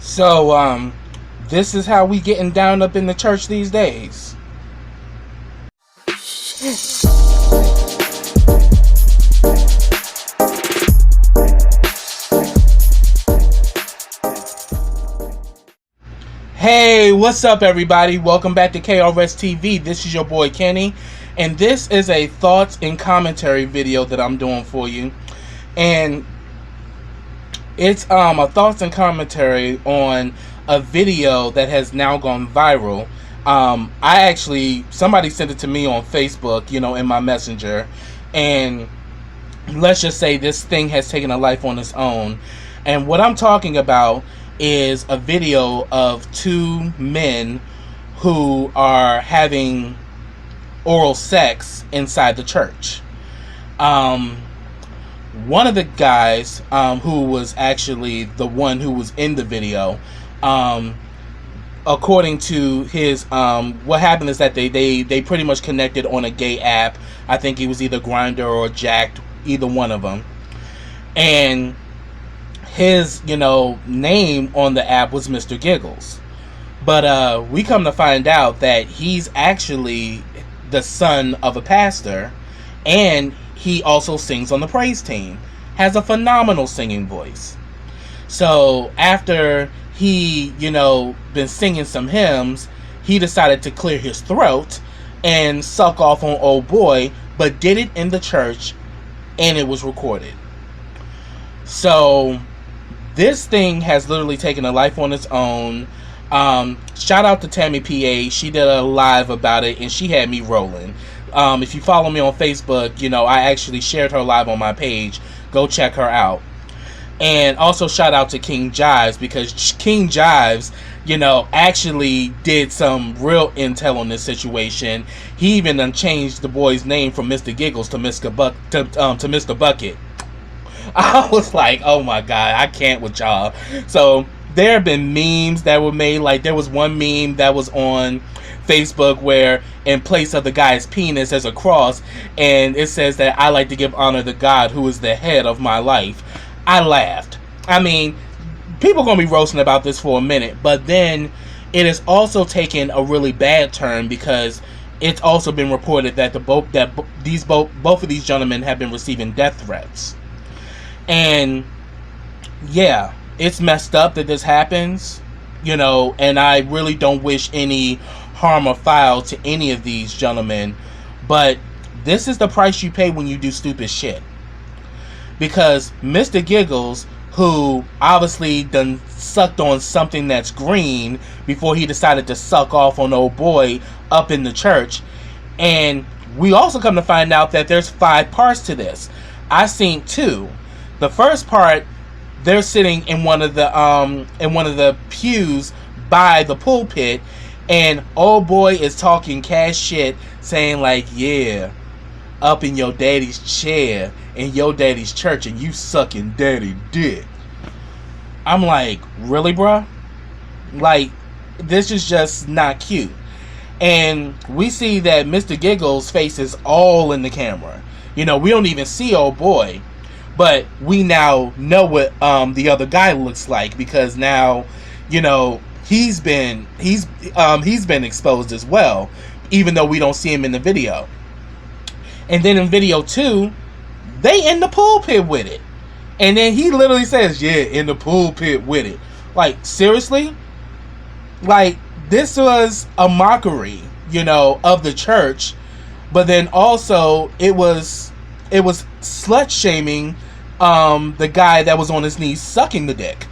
So, this is how we getting down up in the church these days. Hey, what's up, everybody? Welcome back to KRS TV. This is your boy Kenny, and this is a thoughts and commentary video that I'm doing for you. And it's a thoughts and commentary on a video that has now gone viral. Somebody sent it to me on Facebook, in my messenger, and let's just say this thing has taken a life on its own. And what I'm talking about is a video of two men who are having oral sex inside the church. One of the guys, who was actually the one who was in the video, according to his, what happened is that they pretty much connected on a gay app. I think it was either Grindr or Jacked, either one of them. And his, name on the app was Mr. Giggles. But we come to find out that he's actually the son of a pastor, and he also sings on the praise team. Has a phenomenal singing voice. So after he, been singing some hymns, he decided to clear his throat and suck off on old boy, but did it in the church, and it was recorded. So this thing has literally taken a life on its own. Shout out to Tammy PA. She did a live about it, and she had me rolling. If you follow me on Facebook, I actually shared her live on my page. Go check her out. And also shout out to King Jives, because King Jives, actually did some real intel on this situation. He even changed the boy's name from Mr. Giggles to Mr. Bucket. I was like, oh my god, I can't with y'all. So there have been memes that were made. Like, there was one meme that was on Facebook where in place of the guy's penis there's a cross, and it says that I like to give honor to God, who is the head of my life. I laughed. I mean, people are going to be roasting about this for a minute, but then it has also taken a really bad turn, because it's also been reported that both of these gentlemen have been receiving death threats. And yeah, it's messed up that this happens, and I really don't wish any harm or foul to any of these gentlemen, but this is the price you pay when you do stupid shit. Because Mr. Giggles, who obviously done sucked on something that's green before he decided to suck off on old boy up in the church, and we also come to find out that there's 5 parts to this. I seen 2. The first part, they're sitting in one of the pews by the pulpit, and old boy is talking cash shit, saying like, yeah, up in your daddy's chair in your daddy's church, and you sucking daddy dick. I'm like, really, bruh? Like, this is just not cute. And we see that Mr. Giggles' face is all in the camera. We don't even see old boy. But we now know what the other guy looks like, because now, he's been exposed as well, even though we don't see him in the video. And then in video 2, they in the pulpit with it, and then he literally says, "Yeah, in the pulpit with it." Like, seriously? Like, this was a mockery, of the church, but then also it was slut shaming the guy that was on his knees sucking the dick.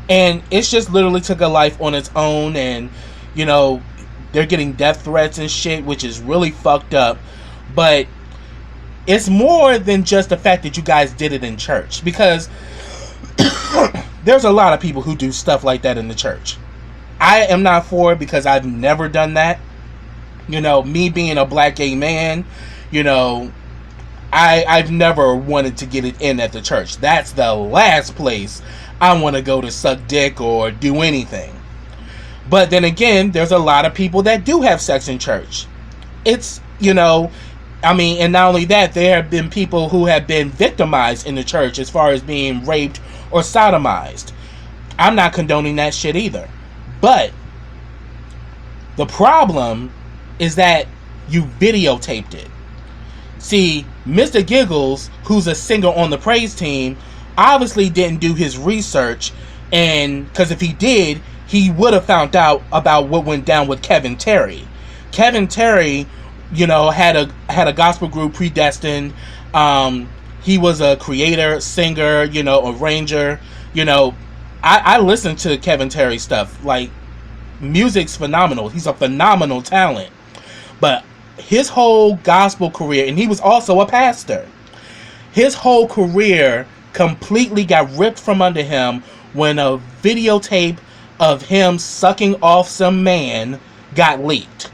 And it's just literally took a life on its own, and they're getting death threats and shit, which is really fucked up. But it's more than just the fact that you guys did it in church, because there's a lot of people who do stuff like that in the church. I am not for it, because I've never done that. Me being a black gay man, I've never wanted to get it in at the church. That's the last place I want to go to suck dick or do anything. But then again, there's a lot of people that do have sex in church. It's, and not only that, there have been people who have been victimized in the church as far as being raped or sodomized. I'm not condoning that shit either. But the problem is that you videotaped it. See, Mr. Giggles, who's a singer on the praise team, obviously didn't do his research, and because if he did, he would have found out about what went down with Kevin Terry. Kevin Terry, had a gospel group, Predestined. He was a creator, singer, arranger. I listen to Kevin Terry stuff. Like, music's phenomenal. He's a phenomenal talent. But his whole gospel career, and he was also a pastor, his whole career completely got ripped from under him when a videotape of him sucking off some man got leaked.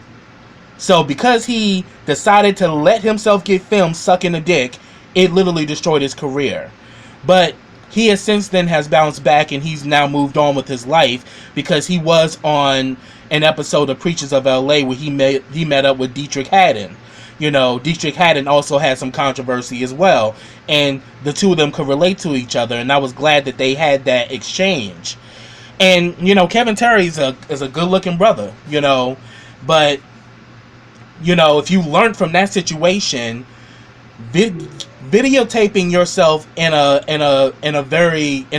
So because he decided to let himself get filmed sucking a dick, it literally destroyed his career. But he has since then has bounced back, and he's now moved on with his life, because he was on an episode of Preachers of LA where he met up with Dietrich Haddon. Dietrich Haddon also had some controversy as well, and the two of them could relate to each other, and I was glad that they had that exchange. And Kevin Terry is a good looking brother, but if you learn from that situation, videotaping yourself in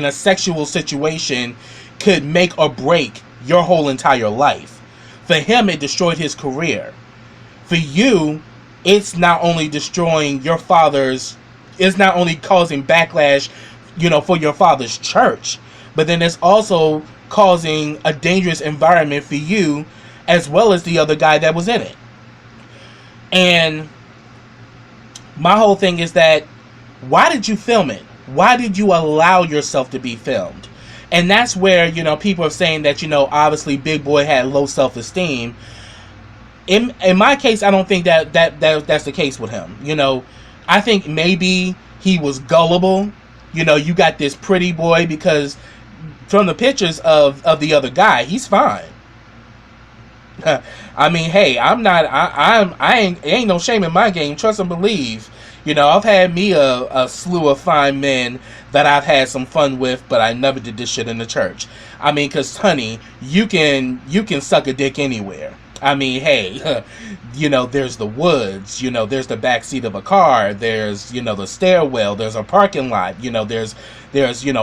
a sexual situation could make or break your whole entire life. For him, it destroyed his career. For you, it's not only destroying your father's, it's not only causing backlash, for your father's church, but then it's also causing a dangerous environment for you as well as the other guy that was in it. And my whole thing is that, why did you film it? Why did you allow yourself to be filmed? And that's where, people are saying that, obviously Big Boy had low self-esteem. In my case, I don't think that's the case with him. I think maybe he was gullible. You got this pretty boy, because from the pictures of the other guy, he's fine. I mean, hey, ain't no shame in my game. Trust and believe. I've had me a slew of fine men that I've had some fun with, but I never did this shit in the church. I mean, because, honey, you can suck a dick anywhere. I mean, hey, there's the woods, there's the backseat of a car, there's, the stairwell, there's a parking lot, there's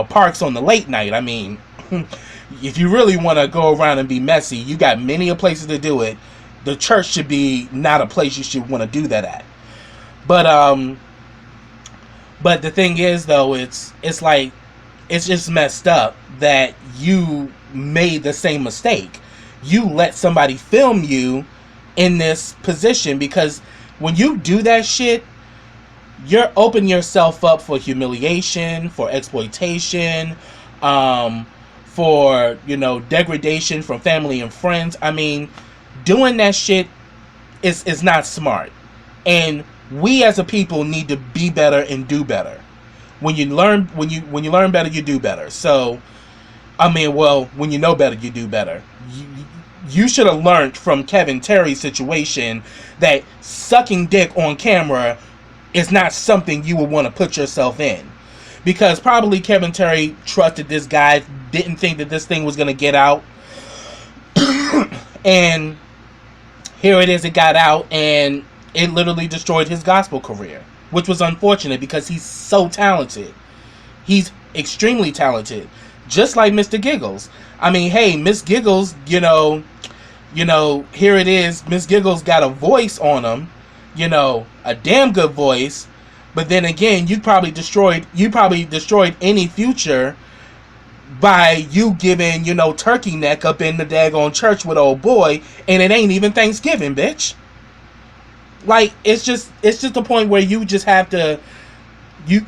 parks on the late night. I mean, if you really want to go around and be messy, you got many places to do it. The church should be not a place you should want to do that at. But the thing is, though, it's like, it's just messed up that you made the same mistake. You let somebody film you in this position, because when you do that shit, you're opening yourself up for humiliation, for exploitation, for, degradation from family and friends. I mean, doing that shit is not smart. And we as a people need to be better and do better. When you learn better, you do better. So, I mean, well, when you know better, you do better. You should have learned from Kevin Terry's situation that sucking dick on camera is not something you would want to put yourself in. Because probably Kevin Terry trusted this guy, didn't think that this thing was going to get out. And here it is, it got out, and it literally destroyed his gospel career, which was unfortunate because he's so talented. He's extremely talented, just like Mr. Giggles. I mean, hey, Miss Giggles, here it is. Miss Giggles got a voice on him, a damn good voice. But then again, you probably destroyed any future by you giving, turkey neck up in the daggone church with old boy, and it ain't even Thanksgiving, bitch. Like, it's just the point where you just have to,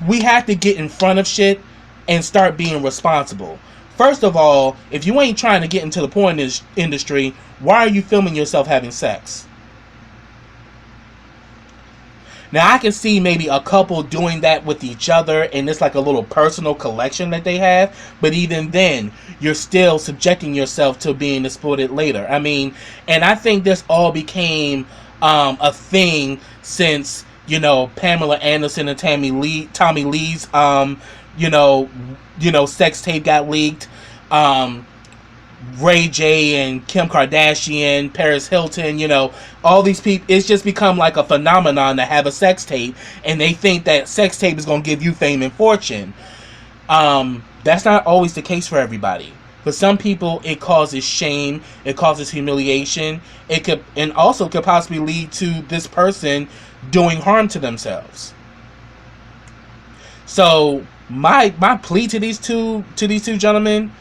we have to get in front of shit and start being responsible. First of all, if you ain't trying to get into the porn industry, why are you filming yourself having sex? Now, I can see maybe a couple doing that with each other, and it's like a little personal collection that they have. But even then, you're still subjecting yourself to being exploited later. I mean, and I think this all became a thing since, Pamela Anderson and Tommy Lee's, sex tape got leaked. um, Ray J and Kim Kardashian, Paris Hilton, all these people. It's just become like a phenomenon to have a sex tape, and they think that sex tape is going to give you fame and fortune. That's not always the case for everybody. For some people, it causes shame, it causes humiliation. It could, and also could possibly lead to this person doing harm to themselves. So my plea to these two gentlemen,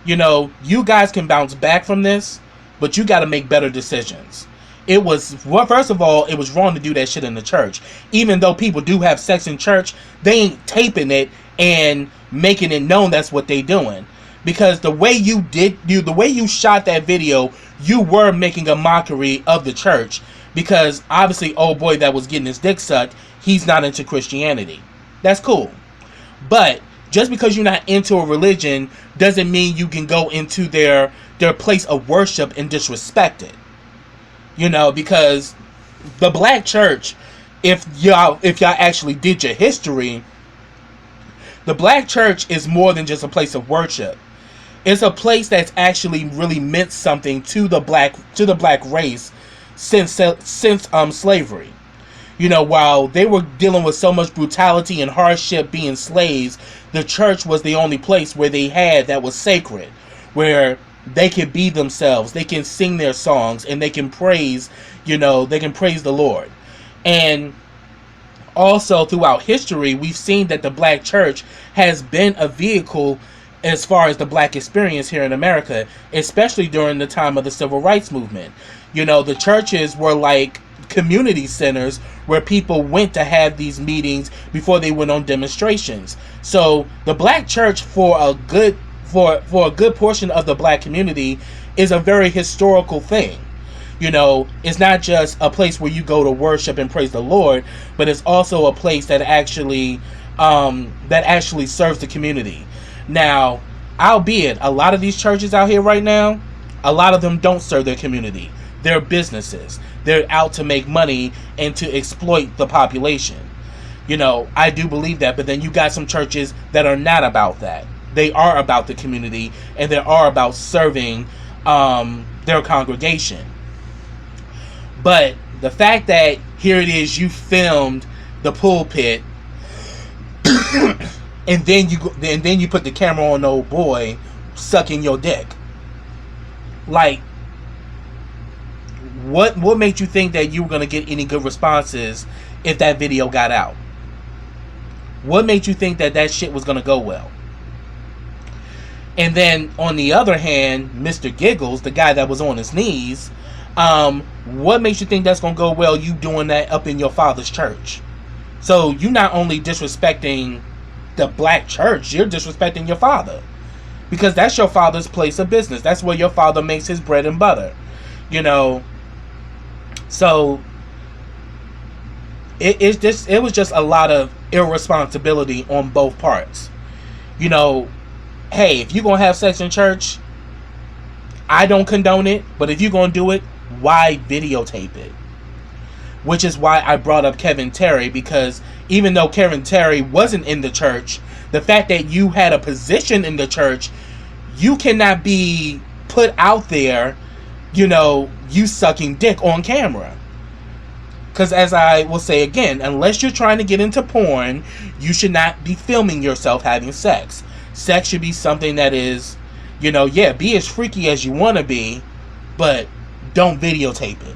you guys can bounce back from this, but you got to make better decisions. First of all, it was wrong to do that shit in the church. Even though people do have sex in church, they ain't taping it and making it known that's what they doing. Because the way you shot that video, you were making a mockery of the church. Because obviously, old boy that was getting his dick sucked, he's not into Christianity. That's cool. But just because you're not into a religion doesn't mean you can go into their place of worship and disrespect it. Because the black church, if y'all actually did your history, the black church is more than just a place of worship. It's a place that's actually really meant something to the black race since slavery. While they were dealing with so much brutality and hardship being slaves, the church was the only place where they had that was sacred, where they can be themselves, they can sing their songs, and they can praise, the Lord. And also throughout history, we've seen that the black church has been a vehicle as far as the black experience here in America, especially during the time of the Civil Rights Movement. The churches were like community centers where people went to have these meetings before they went on demonstrations. So the black church, for a good portion of the black community, is a very historical thing. It's not just a place where you go to worship and praise the Lord, but it's also a place that actually serves the community. Now, albeit a lot of these churches out here right now, a lot of them don't serve their community. They're businesses. They're out to make money and to exploit the population. I do believe that, but then you got some churches that are not about that. They are about the community, and they are about serving their congregation. But the fact that here it is, you filmed the pulpit, and then you put the camera on old boy sucking your dick. Like, what made you think that you were gonna get any good responses if that video got out? What made you think that shit was gonna go well? And then on the other hand, Mr. Giggles, the guy that was on his knees, what makes you think that's gonna go well? You doing that up in your father's church? So you not only disrespecting the black church, you're disrespecting your father, because that's your father's place of business. That's where your father makes his bread and butter. So it was just a lot of irresponsibility on both parts. Hey, if you're gonna have sex in church, I don't condone it, but if you're gonna do it, why videotape it? Which is why I brought up Kevin Terry, because even though Kevin Terry wasn't in the church, the fact that you had a position in the church, you cannot be put out there, you sucking dick on camera. Because as I will say again, unless you're trying to get into porn, you should not be filming yourself having sex. Sex should be something that is, be as freaky as you want to be, but don't videotape it.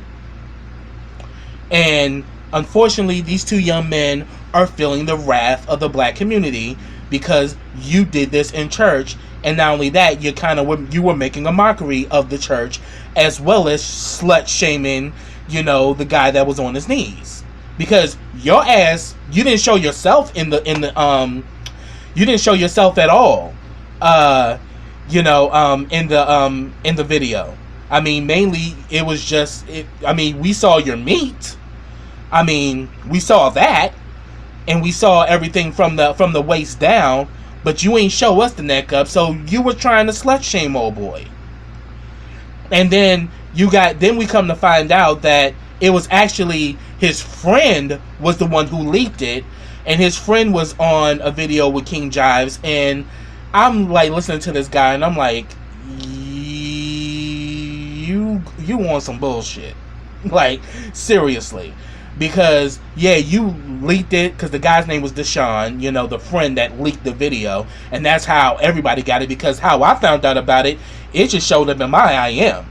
And unfortunately, these two young men are feeling the wrath of the black community because you did this in church. And not only that, you were making a mockery of the church, as well as slut shaming, the guy that was on his knees. Because your ass, you didn't show yourself you didn't show yourself at all, in the video. I mean, mainly it was just, we saw your meat. We saw that, and we saw everything from the waist down, but you ain't show us the neck up, so you were trying to slut shame old boy. And then we come to find out that it was actually his friend was the one who leaked it, and his friend was on a video with King Jives, and I'm like listening to this guy, and I'm like, you want some bullshit, like seriously, because yeah, you leaked it because the guy's name was Deshaun, you know, the friend that leaked the video, and that's how everybody got it. Because how I found out about it, it just showed up in my IM,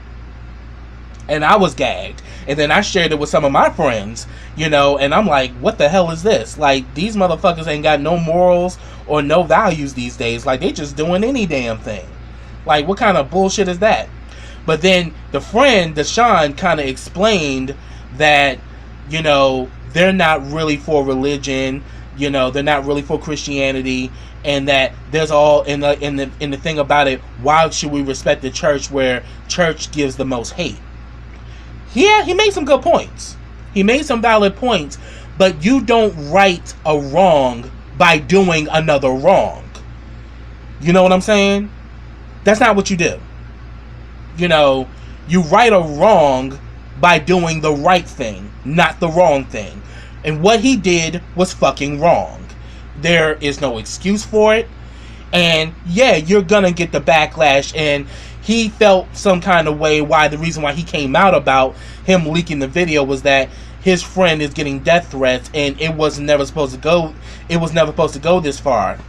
and I was gagged. And then I shared it with some of my friends, you know, and I'm like, what the hell is this? Like, these motherfuckers ain't got no morals or no values these days. Like, they just doing any damn thing. Like, what kind of bullshit is that? But then the friend, Deshaun, kind of explained that, you know, they're not really for religion, you know, they're not really for Christianity, and that there's all in the thing about it, why should we respect the church where church gives the most hate? Yeah, he made some good points. He made some valid points, but you don't right a wrong by doing another wrong. You know what I'm saying? That's not what you do. You know, you right a wrong by doing the right thing, not the wrong thing. And what he did was fucking wrong. There is no excuse for it. And yeah, you're gonna get the backlash, and he felt some kind of way why the reason why he came out about him leaking the video was that his friend is getting death threats, and it was never supposed to go this far.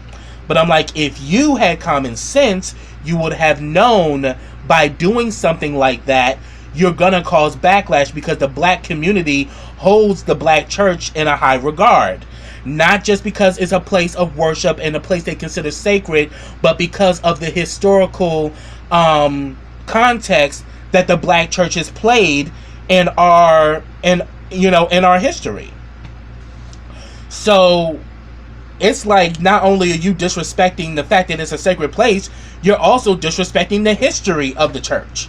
But I'm like, if you had common sense, you would have known by doing something like that, you're gonna cause backlash, because the black community holds the black church in a high regard. Not just because it's a place of worship and a place they consider sacred, but because of the historical context that the black church has played in our history. So it's like, not only are you disrespecting the fact that it's a sacred place, you're also disrespecting the history of the church.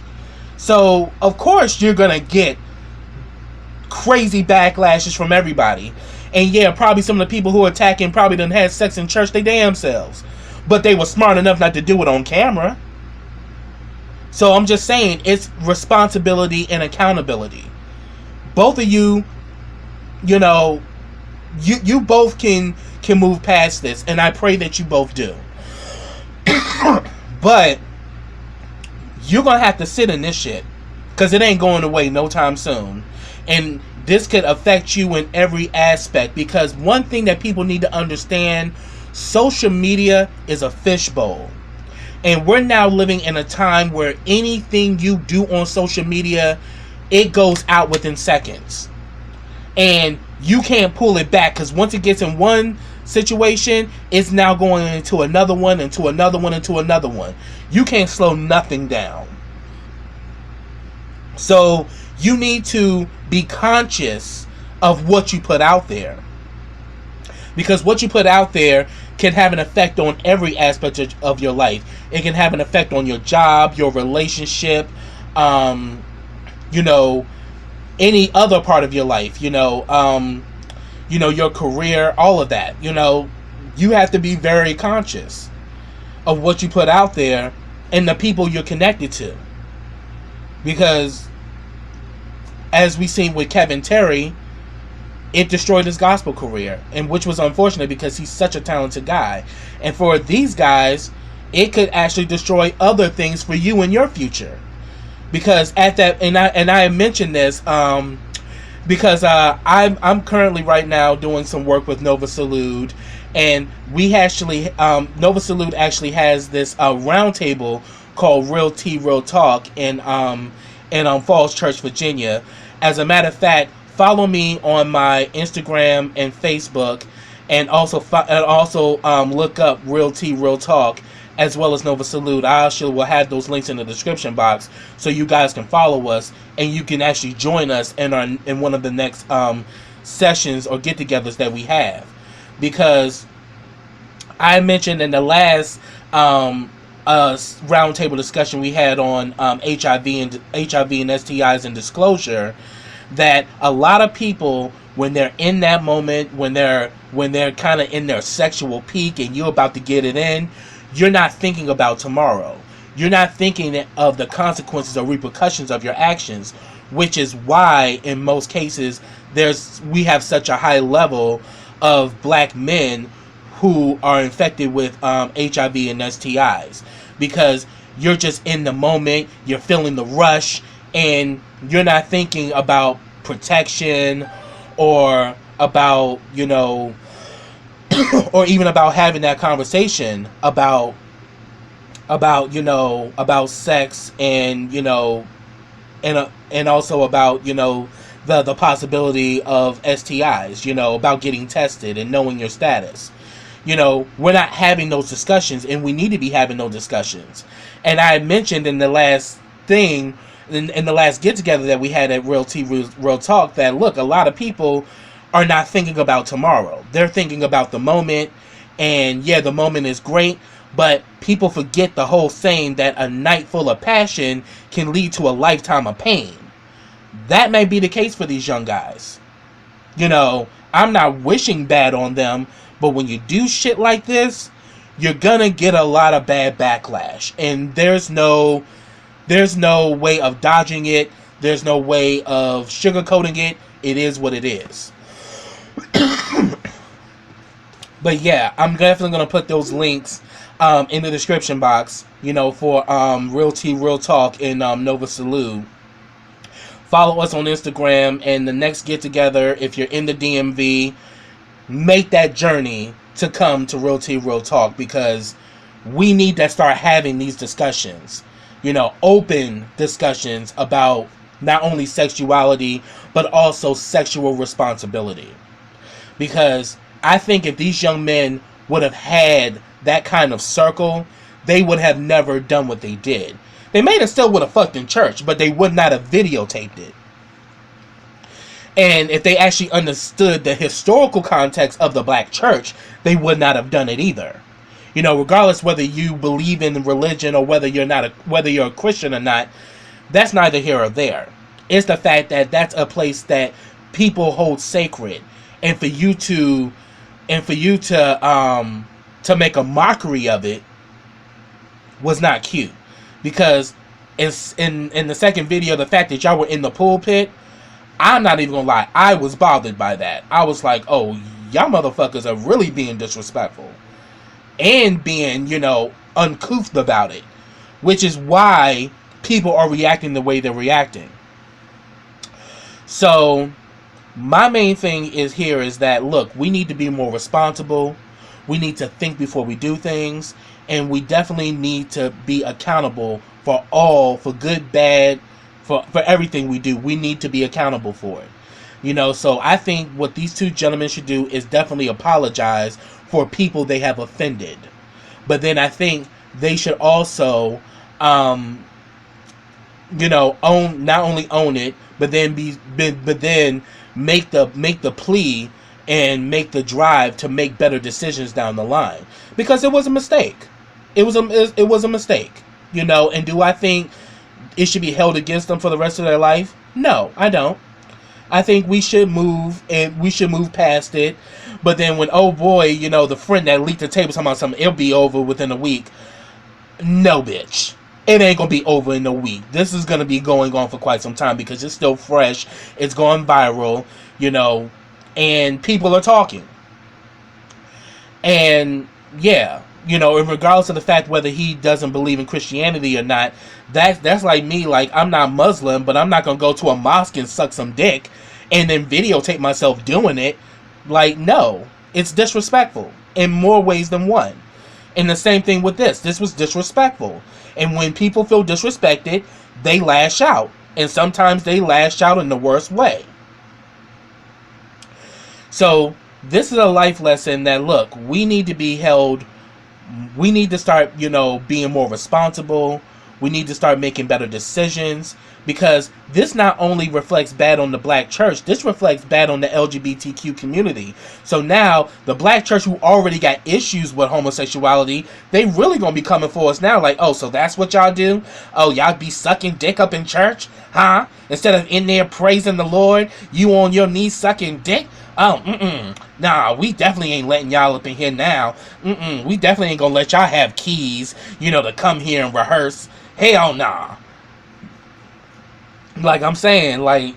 So of course you're gonna get crazy backlashes from everybody. And yeah, probably some of the people who are attacking probably done had sex in church they damn selves, but they were smart enough not to do it on camera. So I'm just saying, it's responsibility and accountability. Both of you, you know, you both can move past this, and I pray that you both do. But you're gonna have to sit in this shit, because it ain't going away no time soon. And this could affect you in every aspect, because one thing that people need to understand, social media is a fishbowl. And we're now living in a time where anything you do on social media, it goes out within seconds. And you can't pull it back, because once it gets in one situation, it's now going into another one, into another one, into another one. You can't slow nothing down. So you need to be conscious of what you put out there, because what you put out there can have an effect on every aspect of your life. It can have an effect on your job, your relationship, you know, any other part of your life, you know, your career, all of that. You know, you have to be very conscious of what you put out there and the people you're connected to, because as we seen with Kevin Terry, it destroyed his gospel career, and which was unfortunate, because he's such a talented guy. And for these guys, it could actually destroy other things for you in your future, because at that, and I mentioned this because I'm currently right now doing some work with NovaSalud, and we actually NovaSalud actually has this roundtable called Real Tea Real Talk in Falls Church, Virginia. As a matter of fact, follow me on my Instagram and Facebook, and also look up Real Tea Real Talk, as well as NovaSalud. I actually will have those links in the description box, so you guys can follow us, and you can actually join us in one of the next sessions or get-togethers that we have. Because I mentioned in the last roundtable discussion we had on HIV and STIs and disclosure, that a lot of people, when they're in that moment, when they're kind of in their sexual peak and you're about to get it in, you're not thinking about tomorrow. You're not thinking of the consequences or repercussions of your actions, which is why in most cases we have such a high level of black men who are infected with HIV and STIs, because you're just in the moment, you're feeling the rush, and you're not thinking about protection or about, or even about having that conversation about sex, and and also about the possibility of STIs, about getting tested and knowing your status. We're not having those discussions, and we need to be having those discussions. And I mentioned in the last thing, in the last get together that we had at Real Tea Real Talk, that look, a lot of people are not thinking about tomorrow. They're thinking about the moment, and yeah, the moment is great, but people forget the whole saying that a night full of passion can lead to a lifetime of pain. That may be the case for these young guys. I'm not wishing bad on them, but when you do shit like this, you're gonna get a lot of bad backlash, and there's no way of dodging it. There's no way of sugarcoating it. It is what it is. But yeah, I'm definitely gonna put those links in the description box, for Real Tea Real Talk and NovaSalud. Follow us on Instagram, and the next get together, if you're in the DMV, make that journey to come to Real Tea Real Talk, because we need to start having these discussions, open discussions about not only sexuality but also sexual responsibility. Because I think if these young men would have had that kind of circle, they would have never done what they did. They may have still would have fucked in church, but they would not have videotaped it. And if they actually understood the historical context of the black church, they would not have done it either. Regardless whether you believe in religion or whether you're a Christian or not, that's neither here or there. It's the fact that that's a place that people hold sacred, and for you to make a mockery of it was not cute. Because in the second video, the fact that y'all were in the pulpit, I'm not even gonna lie, I was bothered by that. I was like, oh, y'all motherfuckers are really being disrespectful and being, uncouth about it, which is why people are reacting the way they're reacting. So my main thing is that, look, we need to be more responsible. We need to think before we do things, and we definitely need to be accountable for good, bad, for everything we do. We need to be accountable for it. So I think what these two gentlemen should do is definitely apologize for people they have offended. But then I think they should also, not only own it, but then make the plea and make the drive to make better decisions down the line, because it was a mistake. It was a mistake, And do I think it should be held against them for the rest of their life? No, I don't. I think we should move past it. But then when, oh boy, the friend that leaked the tape was talking about something, it'll be over within a week. No, bitch. It ain't gonna be over in a week. This is gonna be going on for quite some time, because it's still fresh. It's going viral, and people are talking. And yeah, and regardless of the fact whether he doesn't believe in Christianity or not, that's like me. Like, I'm not Muslim, but I'm not gonna go to a mosque and suck some dick and then videotape myself doing it. Like, no, it's disrespectful in more ways than one. And the same thing with this. This was disrespectful. And when people feel disrespected, they lash out. And sometimes they lash out in the worst way. So this is a life lesson that, look, we need to be held. We need to start, being more responsible. We need to start making better decisions, because this not only reflects bad on the black church, this reflects bad on the LGBTQ community. So now the black church, who already got issues with homosexuality, they really gonna be coming for us now. Like, oh, so that's what y'all do? Oh, y'all be sucking dick up in church, huh? Instead of in there praising the Lord, you on your knees sucking dick? Oh, nah, we definitely ain't letting y'all up in here now. We definitely ain't gonna let y'all have keys, to come here and rehearse. Hell nah. Like I'm saying, like,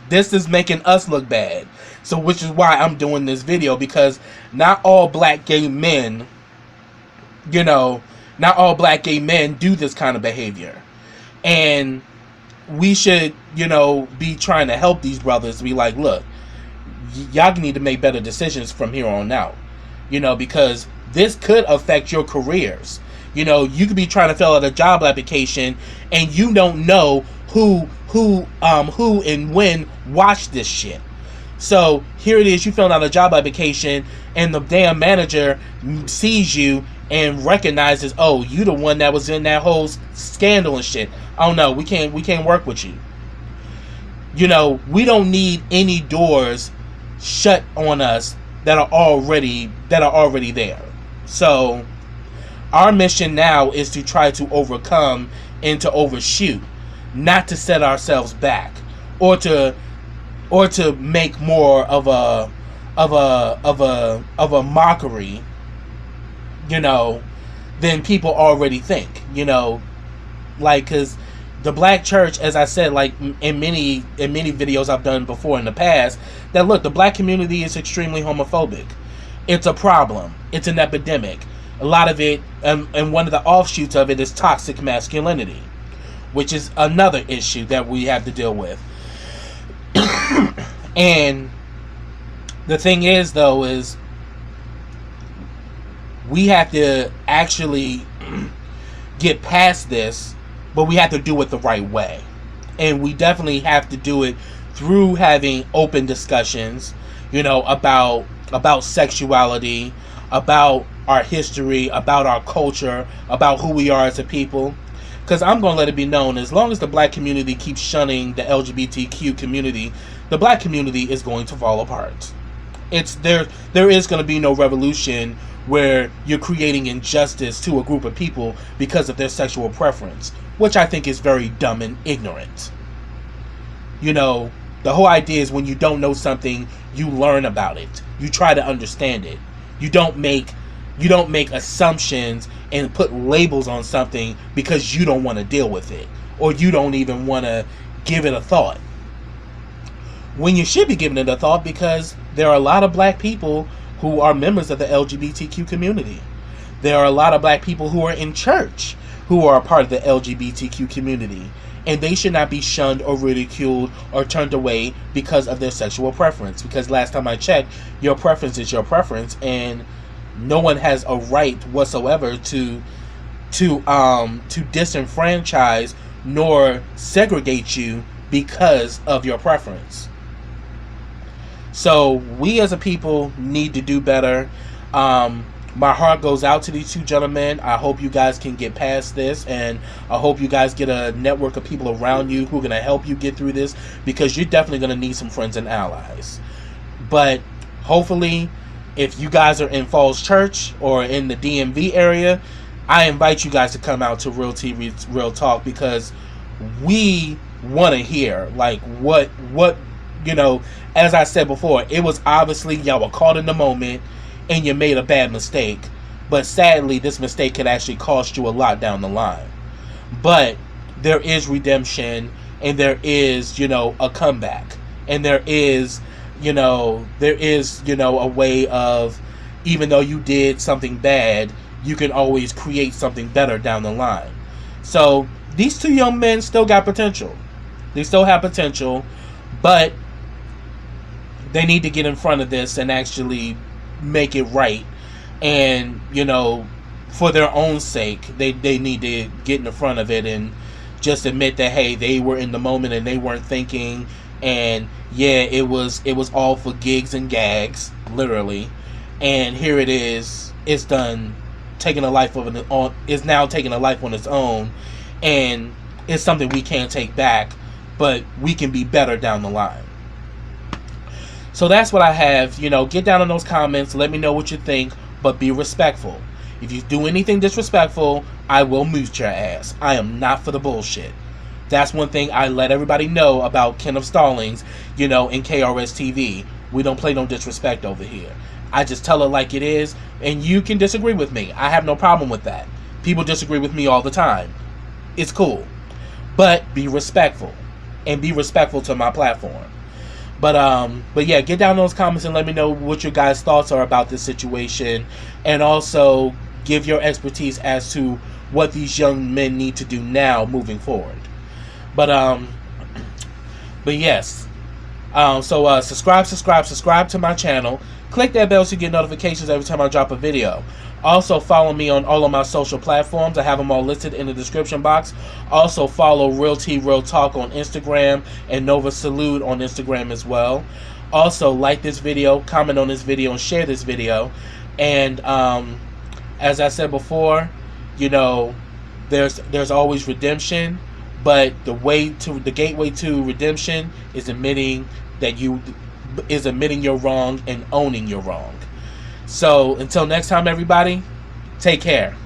this is making us look bad. So which is why I'm doing this video, because not all black gay men, you know, not all black gay men do this kind of behavior. And we should, you know, be trying to help these brothers to be like, look, y'all need to make better decisions from here on out. You know, because this could affect your careers. You know, you could be trying to fill out a job application and you don't know who and when watched this shit. So here it is, you filled out a job application and the damn manager sees you and recognizes, oh, you the one that was in that whole scandal and shit. Oh no, we can't work with you. You know, we don't need any doors shut on us that are already there. So our mission now is to try to overcome and to overshoot, not to set ourselves back or to make more of a mockery, you know, than people already think, you know, like, because the black church, as I said, like in many videos I've done before in the past, that look, the black community is extremely homophobic. It's a problem. It's an epidemic. A lot of it, and one of the offshoots of it is toxic masculinity, which is another issue that we have to deal with. And the thing is, though, is we have to actually get past this, but we have to do it the right way. And we definitely have to do it through having open discussions, you know, about sexuality, about our history, about our culture, about who we are as a people. Because I'm going to let it be known, as long as the black community keeps shunning the LGBTQ community, the black community is going to fall apart. There is going to be no revolution where you're creating injustice to a group of people because of their sexual preference, which I think is very dumb and ignorant. You know, the whole idea is when you don't know something, you learn about it. You try to understand it. You don't make assumptions and put labels on something because you don't want to deal with it, or you don't even want to give it a thought. When you should be giving it a thought, because there are a lot of black people who are members of the LGBTQ community. There are a lot of black people who are in church who are a part of the LGBTQ community, and they should not be shunned or ridiculed or turned away because of their sexual preference. Because last time I checked, your preference is your preference, and no one has a right whatsoever to disenfranchise nor segregate you because of your preference. So we as a people need to do better. My heart goes out to these two gentlemen. I hope you guys can get past this, and I hope you guys get a network of people around you who are going to help you get through this, because you're definitely going to need some friends and allies. But hopefully, if you guys are in Falls Church or in the DMV area, I invite you guys to come out to Real TV, Real Talk, because we want to hear, like, what you know, as I said before, it was obviously y'all were caught in the moment and you made a bad mistake. But sadly, this mistake could actually cost you a lot down the line. But there is redemption, and there is, you know, a comeback. And there is, you know, a way of, even though you did something bad, you can always create something better down the line. So these two young men still got potential. They still have potential, but they need to get in front of this and actually make it right. And, you know, for their own sake, they need to get in the front of it and just admit that, hey, they were in the moment and they weren't thinking. And yeah, it was all for gigs and gags, literally. And here it is. It's done, taking a life of it on. Is now taking a life on its own, and it's something we can't take back, but we can be better down the line. So that's what I have. You know, get down in those comments. Let me know what you think, but be respectful. If you do anything disrespectful, I will mute your ass. I am not for the bullshit. That's one thing I let everybody know about Kenneth Stallings, you know, in KRS TV. We don't play no disrespect over here. I just tell it like it is, and you can disagree with me. I have no problem with that. People disagree with me all the time. It's cool. But be respectful, and be respectful to my platform. But yeah, get down in those comments and let me know what your guys' thoughts are about this situation, and also give your expertise as to what these young men need to do now moving forward. But yes. So subscribe to my channel. Click that bell so you get notifications every time I drop a video. Also follow me on all of my social platforms. I have them all listed in the description box. Also follow Real Tea Real Talk on Instagram and NovaSalud on Instagram as well. Also like this video, comment on this video, and share this video. And as I said before, you know, there's always redemption, but the gateway to redemption is admitting your wrong and owning your wrong. So until next time, everybody, take care.